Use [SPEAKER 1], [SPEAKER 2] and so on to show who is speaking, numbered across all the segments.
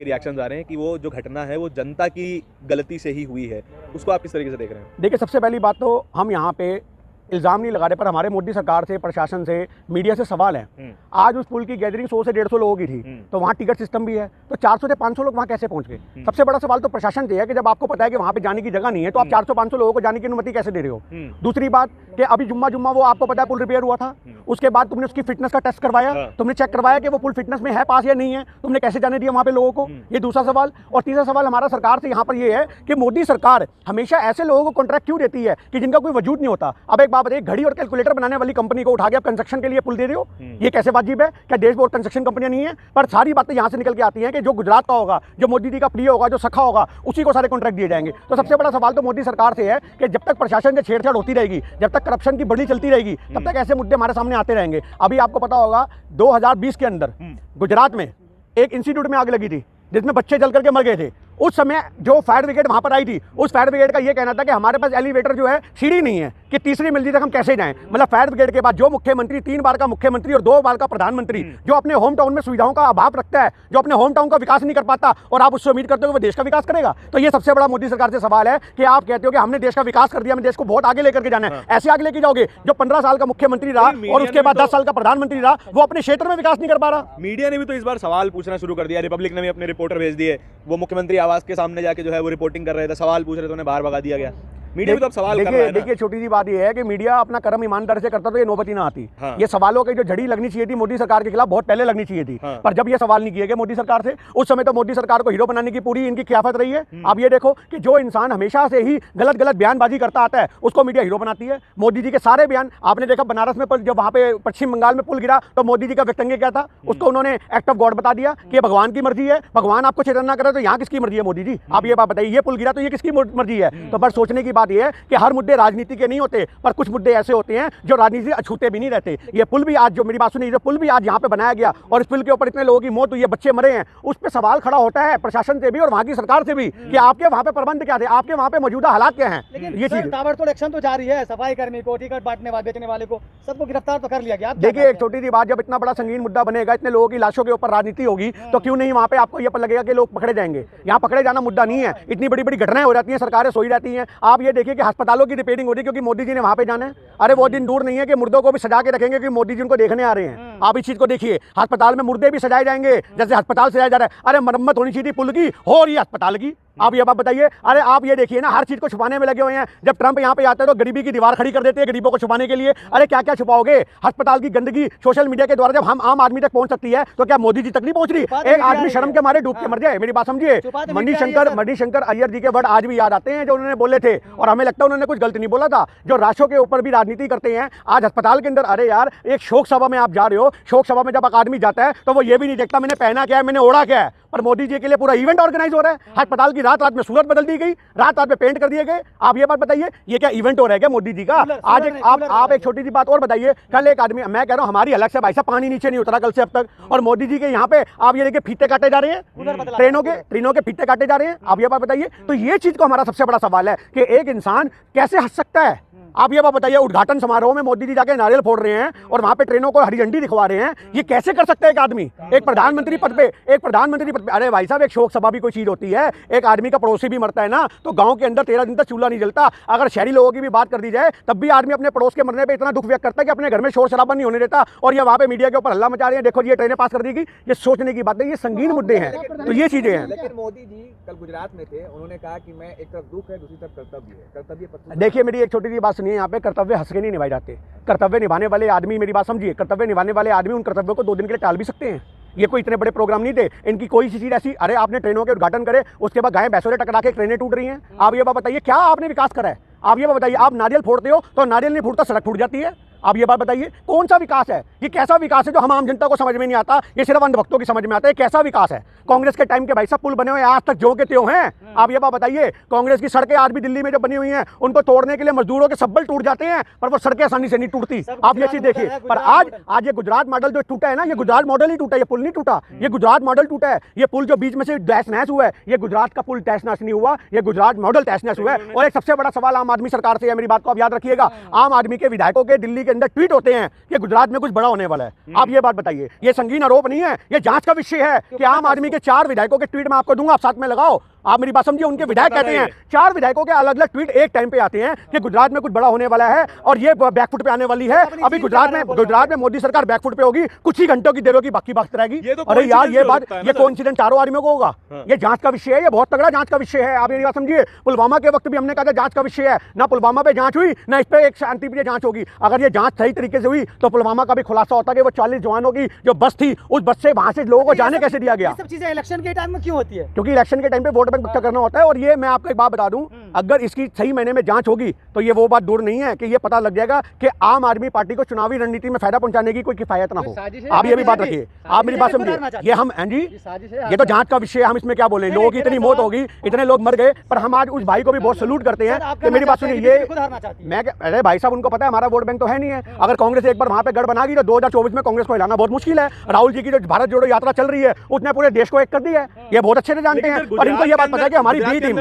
[SPEAKER 1] Reactions आ रहे हैं कि वो जो घटना है वो जनता की गलती से ही हुई है, उसको आप किस तरीके से देख रहे हैं?
[SPEAKER 2] देखिए, सबसे पहली बात तो हम यहाँ पे इल्ज़ाम नहीं लगा रहे, पर हमारे मोदी सरकार से, प्रशासन से, मीडिया से सवाल है। आज उस पुल की गैदरिंग 100 से 150 लोगों की थी, तो वहाँ टिकट सिस्टम भी है, तो 400 से 500 लोग वहाँ कैसे पहुँच गए? सबसे बड़ा सवाल तो प्रशासन से है कि जब आपको पता है कि वहाँ पे जाने की जगह नहीं है, तो आप 400-500 लोगों को जाने की अनुमति कैसे दे रहे हो? दूसरी बात कि अभी जुम्मा वो आपको पता है पुल रिपेयर हुआ था, उसके बाद तुमने उसकी फिटनेस का टेस्ट करवाया, तुमने चेक करवाया कि वो पुल फिटनेस में है, पास या नहीं है, तुमने कैसे जाने दिया वहाँ पे लोगों को? ये दूसरा सवाल। और तीसरा सवाल हमारा सरकार से यहाँ पर ये है कि मोदी सरकार हमेशा ऐसे लोगों को कॉन्ट्रैक्ट क्यों देती है कि जिनका कोई वजूद नहीं होता? अब एक बात बताइए, घड़ी और कैलकुलेटर बनाने वाली कंपनी को उठा के आप कंस्ट्रक्शन के लिए पुल दे रहे हो, ये कैसे वाजिब है? क्या देश में और कंस्ट्रक्शन कंपनियां नहीं है? पर सारी बातें यहाँ से निकल के आती हैं कि जो गुजरात का होगा, जो मोदी जी का प्रिय होगा, जो सखा होगा, उसी को सारे कॉन्ट्रैक्ट दिए जाएंगे। तो सबसे बड़ा सवाल तो मोदी सरकार से है कि जब तक प्रशासन से छेड़छाड़ होती रहेगी, जब तक करप्शन की बड़ी चलती रहेगी, तब तक ऐसे मुद्दे हमारे सामने आते रहेंगे। अभी आपको पता होगा 2020 के अंदर गुजरात में एक इंस्टीट्यूट में आग लगी थी जिसमें बच्चे जल करके मर गए थे। उस समय जो फायर ब्रिगेड वहां पर आई थी, उस फायर ब्रिगेड का ये कहना था कि हमारे पास एलिवेटर जो है, सीढ़ी नहीं है कि तीसरी मंजिल तक हम कैसे जाएं। मतलब फायर ब्रिगेड के बाद जो मुख्यमंत्री, 3 बार का मुख्यमंत्री और 2 बार का प्रधानमंत्री, जो अपने होम टाउन में सुविधाओं का अभाव रखता है, जो अपने होम टाउन का विकास नहीं कर पाता, और आप उससे उम्मीद करते हो कि वो देश का विकास करेगा। तो ये सबसे बड़ा मोदी सरकार से सवाल है कि आप कहते हो कि हमने देश का विकास कर दिया, हमें देश को बहुत आगे लेकर के जाना है। ऐसे आगे लेके जाओगे जो 15 साल का मुख्यमंत्री रहा और उसके बाद 10 साल का प्रधानमंत्री रहा, वो अपने क्षेत्र में विकास नहीं कर पा रहा।
[SPEAKER 1] मीडिया ने भी तो इस बार सवाल पूछना शुरू कर दिया। रिपब्लिक ने भी अपने रिपोर्टर भेज दिए, वो मुख्यमंत्री आवास के सामने जाके जो है वो रिपोर्टिंग कर रहे थे, सवाल पूछ रहे थे, उन्हें बाहर भगा दिया गया। मीडिया भी तो अब सवाल कर रहा है ना।
[SPEAKER 2] देखिए, छोटी सी बात ये है कि मीडिया अपना कर्म ईमानदारी से करता तो ये नौबती ना आती। ये सवालों की जो झड़ी लगनी चाहिए थी मोदी सरकार के खिलाफ बहुत पहले लगनी चाहिए थी। पर जब ये सवाल नहीं किए गए मोदी सरकार से, उस समय तो मोदी सरकार को हीरो बनाने की पूरी इनकी खिलाफत रही है। अब ये देखो कि जो इंसान हमेशा से ही गलत बयानबाजी करता आता है, उसको मीडिया हीरो बनाती है। मोदी जी के सारे बयान आपने देखा, बनारस में जब वहां पे पश्चिम बंगाल में पुल गिरा तो मोदी जी का व्यक्तव्य क्या था? उसको उन्होंने एक्ट ऑफ गॉड बता दिया कि भगवान की मर्जी है, भगवान आपको चेतन ना करे तो यहाँ किसकी मर्जी है? मोदी जी, आप ये बात बताइए, ये पुल गिरा तो ये किसकी मर्जी है? तो बस सोचने की बात यह है कि हर मुद्दे राजनीति के नहीं होते, पर कुछ मुद्दे ऐसे होते हैं जो राजनीति अछूते भी नहीं रहते। ये पुल भी आज, जो मेरी बात सुनिए, जो पुल भी आज यहाँ पे बनाया गया और इस पुल के ऊपर इतने लोगों की मौत हुई है, बच्चे मरे हैं, उस पर सवाल खड़ा होता है प्रशासन से भी और वहाँ की सरकार से भी कि आपके वहाँ पे प्रबंध क्या थे, आपके वहाँ पे मौजूदा हालात क्या हैं।
[SPEAKER 3] ये चीज ताबड़तोड़ एक्शन तो जारी है, सफाई कर्मी को, टिकट बांटने वाले, बेचने वाले को, सबको गिरफ्तार तो कर लिया गया।
[SPEAKER 2] देखिए, एक छोटी सी बात, जब इतना बड़ा संगीन मुद्दा बनेगा, इतने लोगों की लाशों के ऊपर राजनीति होगी, तो क्यों नहीं वहाँ पे आपको ये लगेगा कि लोग पकड़े जाएंगे? यहाँ पकड़े जाना मुद्दा नहीं है। इतनी बड़ी बड़ी घटनाएं हो जाती हैं, सरकारें सोई रहती हैं। आप ये देखिए कि अस्पतालों की रिपेयरिंग हो रही है क्योंकि मोदी जी ने वहां पे जाना है। अरे वो दिन दूर नहीं है कि मुर्दों को भी सजा के रखेंगे कि मोदी जी उनको देखने आ रहे हैं। आप इस चीज को देखिए, अस्पताल में मुर्दे भी सजाए जाएंगे जैसे अस्पताल सजाया जा रहा है। अरे मरम्मत होनी चाहिए पुल की, हो रही है अस्पताल की। आप ये बात बताइए। अरे आप ये देखिए ना, हर चीज को छुपाने में लगे हुए हैं। जब ट्रंप यहाँ पे आता है तो गरीबी की दीवार खड़ी कर देते हैं गरीबों को छुपाने के लिए। अरे क्या क्या छुपाओगे? अस्पताल की गंदगी सोशल मीडिया के द्वारा जब हम आम आदमी तक पहुंच सकती है, तो क्या मोदी जी तक नहीं पहुंच रही? एक आदमी शर्म के मारे डूब के मर जाए, मेरी बात समझिए। मणिशंकर अय्यर जी के वर्ड आज भी याद आते हैं जो उन्होंने बोले थे, और हमें लगता है उन्होंने कुछ गलत नहीं बोला था। जो राशों के ऊपर भी राजनीति करते हैं आज अस्पताल के अंदर। अरे यार, एक शोक सभा में आप जा रहे हो, शोक सभा में जब एक आदमी जाता है तो वो ये भी नहीं देखता मैंने पहना क्या है, मैंने ओढ़ा क्या है, पर मोदी जी के लिए पूरा इवेंट ऑर्गेनाइज हो रहा है। अस्पताल की रात में सूरत बदल दी गई, रात में पेंट कर दिए गए। आप ये बात बताइए, ये क्या इवेंट हो रहा है क्या मोदी जी का? आज एक आप एक छोटी सी बात और बताइए। कल एक आदमी, मैं कह रहा हूं हमारी अलग से भाई साहब पानी नीचे नहीं उतरा कल से अब तक, और मोदी जी के यहाँ पे आप ये देखिए फीते काटे जा रहे हैं, ट्रेनों के फीते काटे जा रहे हैं। आप ये बात बताइए। तो ये चीज को हमारा सबसे बड़ा सवाल है कि एक इंसान कैसे हंस सकता है? आप ये बात बताइए, उद्घाटन समारोह में मोदी जी जाके नारियल फोड़ रहे हैं और वहां पे ट्रेनों को हरी झंडी दिखवा रहे हैं। ये कैसे कर सकता है एक आदमी, एक प्रधानमंत्री पद पे? अरे भाई साहब, एक शोक सभा भी कोई चीज होती है। एक आदमी का पड़ोसी भी मरता है ना, तो गांव के अंदर 13 दिन तक चूल्हा नहीं जलता। अगर शहरी लोगों की भी बात कर दी जाए, तब भी आदमी अपने पड़ोस के मरने पर इतना दुख व्यक्त करता है कि अपने घर में शोर शराबा नहीं होने देता, और ये वहां पे मीडिया के ऊपर हल्ला मचा रहे हैं, देखो ये ट्रेनें पास कर देगी। ये सोचने की बात है, ये संगीन मुद्दे हैं। तो ये चीजें हैं।
[SPEAKER 4] लेकिन मोदी जी कल गुजरात में थे, उन्होंने कहा कि मैं एक तरफ दुख है, दूसरी तरफ कर्तव्य है। कर्तव्य
[SPEAKER 2] देखिए, मेरी एक छोटी सी बात सुनिए, यहाँ पे कर्तव्य हंस के नहीं निभाए जाते। कर्तव्य निभाने वाले आदमी, मेरी बात समझिए, कर्तव्य निभाने वाले आदमी उन कर्तव्यों को 2 दिन के लिए टाल भी सकते हैं। ये कोई इतने बड़े प्रोग्राम नहीं थे, इनकी कोई सी चीज ऐसी। अरे आपने ट्रेनों के उद्घाटन करे, उसके बाद गाय भैंसों से टकरा के ट्रेनें टूट रही हैं। आप ये बात बताइए, क्या आपने विकास करा है? आप ये बात बताइए। आप नारियल फोड़ते हो तो नारियल नहीं फूटता, सड़क फूट जाती है। आप ये बात बताइए, कौन सा विकास है? ये कैसा विकास है जो हम आम जनता को समझ में नहीं आता? ये सिर्फ अंधभक्तों की समझ में आता है। कैसा विकास है? कांग्रेस के टाइम के भाई साहब पुल बने हुए आज तक जो के त्यों हैं। आप ये बात बताइए, कांग्रेस की सड़कें आज भी दिल्ली में जो बनी हुई हैं, उनको तोड़ने के लिए मजदूरों के सब्बल टूट जाते हैं, पर वो सड़कें आसानी से नहीं टूटती। आप ये चीज देखिए। पर आज ये गुजरात मॉडल जो टूटा है ना, ये गुजरात मॉडल ही टूटा है, ये पुल नहीं टूटा। ये गुजरात मॉडल टूटा है। ये पुल जो बीच में से तहस नहस हुआ है, ये गुजरात का पुल तहस नहस नहीं हुआ, ये गुजरात मॉडल तहस नहस हुआ है। और एक सबसे बड़ा सवाल आम आदमी सरकार से है, मेरी बात को आप याद रखिएगा। आम आदमी के विधायकों के, दिल्ली के अंदर ट्वीट होते हैं कि गुजरात में कुछ बड़ा होने वाला है। आप ये बात बताइए, ये संगीन आरोप नहीं है, ये जांच का विषय है कि आम आदमी के 4 विधायकों के ट्वीट मैं आपको दूंगा, आप साथ में लगाओ। आप मेरी बात समझिए, उनके विधायक कहते हैं 4 विधायकों के अलग अलग ट्वीट एक टाइम पे आते हैं कि गुजरात में कुछ बड़ा होने वाला है और ये बैकफुट पे आने वाली है। अभी गुजरात में मोदी सरकार बैकफुट पे होगी, कुछ ही घंटों की देर होगी, बाकी बात रहेगी। अरे यार ये बात, ये कोइंसिडेंस 4 आदमियों को होगा? ये जांच का विषय है, ये बहुत तगड़ा जांच का विषय है। आप मेरी बात समझिए, पुलवामा के वक्त भी हमने कहा था जांच का विषय है, ना पुलवामा पे जांच हुई ना इस पे एक शांतिप्रिय जांच होगी। अगर ये जांच सही तरीके से हुई तो पुलवामा का भी खुलासा होता कि वो 40 जवानों की जो बस थी, उस बस से वहां से लोगों को जाने कैसे दिया गया।
[SPEAKER 3] सब चीजें इलेक्शन के टाइम में क्यों होती है?
[SPEAKER 2] क्योंकि इलेक्शन के टाइम पे वोट बैंक इकट्ठा करना होता है। और ये मैं आपको एक बात बता दूं, अगर इसकी सही महीने में जांच होगी तो ये वो बात दूर नहीं है कि ये पता लग जाएगा कि आम आदमी पार्टी को चुनावी रणनीति में फायदा पहुंचाने की कोई किफायत ना हो। आप ये भी बात रखिए, आप मेरी बात समझिए, ये हम जी ये तो जांच का विषय है, हम इसमें क्या बोले। लोगों की इतनी मौत होगी, इतने लोग मर गए, पर हम आज उस भाई को भी बहुत सैल्यूट करते हैं कि मेरी बात सुनिए। ये मैं अरे भाई साहब, उनको पता है हमारा वोट बैंक तो है नहीं है। अगर कांग्रेस एक बार वहां पे गढ़ बना गई तो 2024 में कांग्रेस को हिलाना बहुत मुश्किल है। राहुल जी की जो भारत जोड़ो यात्रा चल रही है उसने पूरे देश को एक कर दिया है, ये बहुत अच्छे से जानते हैं। और इनको ये बात पता है कि हमारी बी टीम,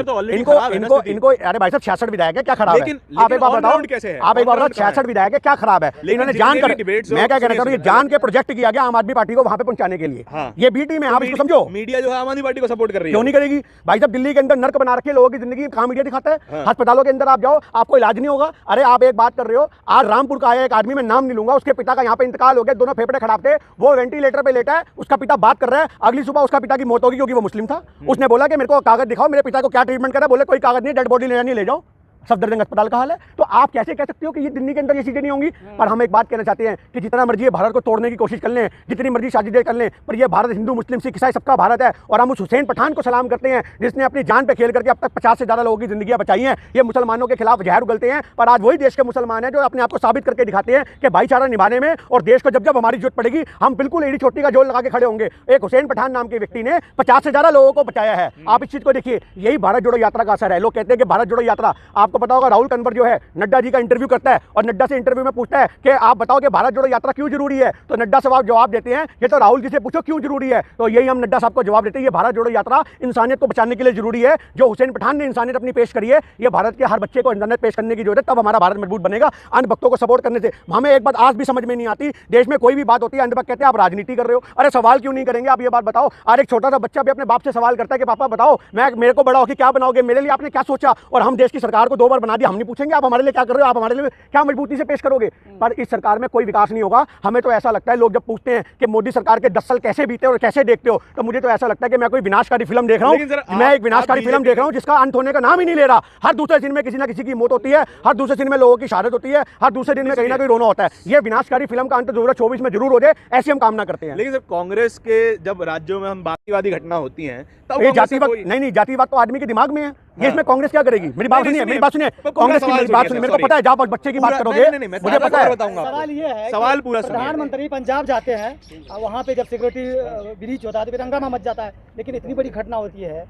[SPEAKER 2] इनको अरे भाई साहब 66 विधायक है, क्या खराब है? आप एक बात बताओ, आप एक बात बताओ, 66 विधायक है, क्या खराब है? इन्होंने जानकर, मैं क्या कहना चाह रहा हूँ, जान के प्रोजेक्ट किया गया आम आदमी पार्टी को वहां पे पहुंचाने के लिए। ये बी टीम है, आप इसको समझो।
[SPEAKER 1] मीडिया जो है आम आदमी पार्टी को सपोर्ट कर रही है,
[SPEAKER 2] क्यों नहीं करेगी भाई साहब? दिल्ली के अंदर नर्क बना रखे लोगों की जिंदगी, कहां मीडिया दिखाता है? अस्पतालों के अंदर आप जाओ, आपको इलाज नहीं होगा। अरे आप एक बात कर रहे हो, आज रामपुर का आया एक आदमी, मैं नाम नहीं लूंगा, उसके पिता का यहाँ पे इंतकाल हो गया, दोनों फेफड़े खराब थे, वो वेंटिलेटर पे लेटा है, उसका पिता बात कर रहा है, अगली सुबह उसका पिता की मौत होगी क्योंकि वो मुस्लिम था। उसने बोला कि मेरे को कागज दिखाओ, मेरे पिता को क्या ट्रीटमेंट करा, बोले कोई कागज नहीं, डेड बॉडी ले जाओ, सफदरजंग अस्पताल का हाल है। तो आप कैसे कह सकते हो कि ये दिल्ली के अंदर ये चीजें नहीं होंगी? पर हम एक बात कहना चाहते हैं कि जितना मर्जी ये भारत को तोड़ने की कोशिश कर लें, जितनी मर्जी साजिशें कर लें, पर ये भारत हिंदू मुस्लिम सिख ईसाई सबका भारत है। और हम उस हुसैन पठान को सलाम करते हैं जिसने अपनी जान पे खेल करके अब तक 50 से ज्यादा लोगों की जिंदगियां बचाई हैं। ये मुसलमानों के खिलाफ जहर उगलते हैं, पर आज वही देश के मुसलमान हैं जो अपने आप को साबित करके दिखाते हैं कि भाईचारा निभाने में और देश को जब जब हमारी जरूरत पड़ेगी हम बिल्कुल एड़ी चोटी का जोड़ लगा के खड़े होंगे। एक हुसैन पठान नाम के व्यक्ति ने 50 से ज्यादा लोगों को बचाया है। आप इस चीज को देखिए, यही भारत जोड़ो यात्रा का असर है। लोग कहते हैं कि भारत जोड़ो यात्रा, आपको पता होगा राहुल कन्वर जो है नड्डा जी का इंटरव्यू करता है और नड्डा से इंटरव्यू में पूछता है कि आप बताओ कि भारत जोड़ो यात्रा क्यों जरूरी है, तो नड्डा साहब जवाब देते हैं ये तो राहुल जी से पूछो क्यों जरूरी है। तो यही हम नड्डा साहब को जवाब देते हैं, ये भारत जोड़ो यात्रा इंसानियत को बचाने के लिए जरूरी है। जो हुसैन पठान ने इंसानियत अपनी पेश करी है, ये भारत के हर बच्चे को इंसानियत पेश करने की जरूरत है, तब हमारा भारत मजबूत बनेगा। अन्य भक्तों को सपोर्ट करने से हमें एक बात आज भी समझ में नहीं आती, देश में कोई भी बात होती है अंधभक्त कहते हैं आप राजनीति कर रहे हो। अरे सवाल क्यों नहीं करेंगे? आप ये बात बताओ। आज एक छोटा सा बच्चा भी अपने बाप से सवाल करता है कि पापा बताओ मेरे को बड़ा होकर क्या बनाओगे, मेरे लिए आपने क्या सोचा? और हम देश की सरकार को 2 बार बना दिया, हम नहीं पूछेंगे आप हमारे लिए क्या कर रहे हो, आप हमारे लिए क्या मजबूती से पेश करोगे? पर इस सरकार में कोई विकास नहीं होगा। हमें तो ऐसा लगता है, लोग जब पूछते हैं कि मोदी सरकार के 10 साल कैसे बीते और कैसे देखते हो, तो मुझे तो ऐसा लगता है कि मैं कोई विनाशकारी फिल्म देख रहा हूं। मैं एक विनाशकारी फिल्म देख रहा हूं जिसका अंत होने का नाम ही नहीं ले रहा। हर दूसरे दिन में किसी ना किसी की मौत होती है, हर दूसरे दिन में लोगों की शहादत होती है, हर दूसरे दिन में कहीं ना कहीं रोना होता है। ये विनाशकारी फिल्म का अंत 2024 में जरूर हो जाए, ऐसी हम कामना करते हैं।
[SPEAKER 1] लेकिन सर कांग्रेस के जब राज्यों में हम बाकीवादी घटना होती हैं तब
[SPEAKER 2] ये जातिवाद नहीं, जातिवाद तो आदमी के दिमाग में है। ये इसमें कांग्रेस क्या करेगी? मेरी बात सुनिए, मेरी बात सुनिए, कांग्रेस की मेरी बात सुनिए, मेरे को पता है जब बच्चे की बात करोगे मुझे पता है।
[SPEAKER 3] सवाल ये है,
[SPEAKER 1] सवाल पूरा सुनिए।
[SPEAKER 3] प्रधानमंत्री पंजाब जाते हैं, वहाँ पे जब सिक्योरिटी ब्रीच होता है तो फिर हंगामा मच जाता है, लेकिन इतनी बड़ी घटना होती है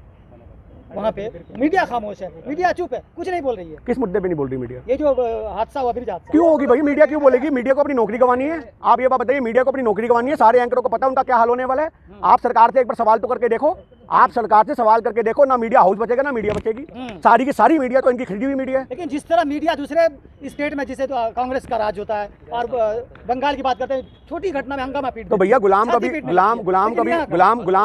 [SPEAKER 3] वहाँ पे मीडिया खामोश है, मीडिया चुप है, कुछ नहीं बोल रही है।
[SPEAKER 2] किस मुद्दे पे नहीं बोल रही मीडिया?
[SPEAKER 3] ये जो हादसा हुआ ब्रिज हादसा
[SPEAKER 2] क्यों होगी भाई? मीडिया क्यों बोलेगी? मीडिया को अपनी नौकरी गंवानी है। आप ये बात बताइए, मीडिया को अपनी नौकरी गंवानी है। सारे एंकरों को पता है उनका क्या हाल होने वाला है। आप सरकार से एक बार सवाल तो करके देखो, आप सरकार से सवाल करके देखो, ना मीडिया हाउस बचेगा ना मीडिया बचेगी। सारी की सारी मीडिया तो इनकी खरीदी हुई मीडिया है।
[SPEAKER 3] लेकिन जिस तरह मीडिया दूसरे स्टेट में जिसे तो कांग्रेस का राज होता है और बंगाल की बात करते हैं, छोटी घटना में हंगामा पीट
[SPEAKER 2] तो भैया गुलाम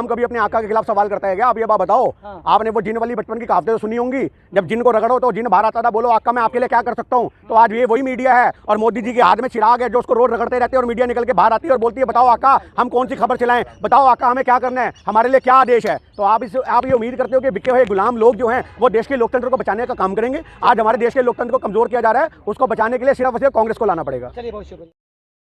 [SPEAKER 2] कभी अपने आका के खिलाफ सवाल करता है क्या? आप ये बात बताओ। आपने वो जिन वाली बचपन की कहावतें तो सुनी होंगी, जब जिन को रगड़ो तो जिन बाहर आता था, बोलो आका मैं आपके लिए क्या कर सकता हूँ। तो आज ये वही मीडिया है और मोदी जी के हाथ में चिराग है जो उसको रोज रगड़ते रहते हैं और मीडिया निकल के बाहर आती है और बोलती है बताओ आका हम कौन सी खबर चलाएं, बताओ आका हमें क्या करना है, हमारे लिए क्या आदेश है। तो आप ये उम्मीद करते हो कि बिके हुए गुलाम लोग जो हैं वो देश के लोकतंत्र को बचाने का काम करेंगे? आज हमारे देश के लोकतंत्र को कमजोर किया जा रहा है, उसको बचाने के लिए सिर्फ कांग्रेस को लाना पड़ेगा।
[SPEAKER 3] चलिए बहुत शुक्रिया।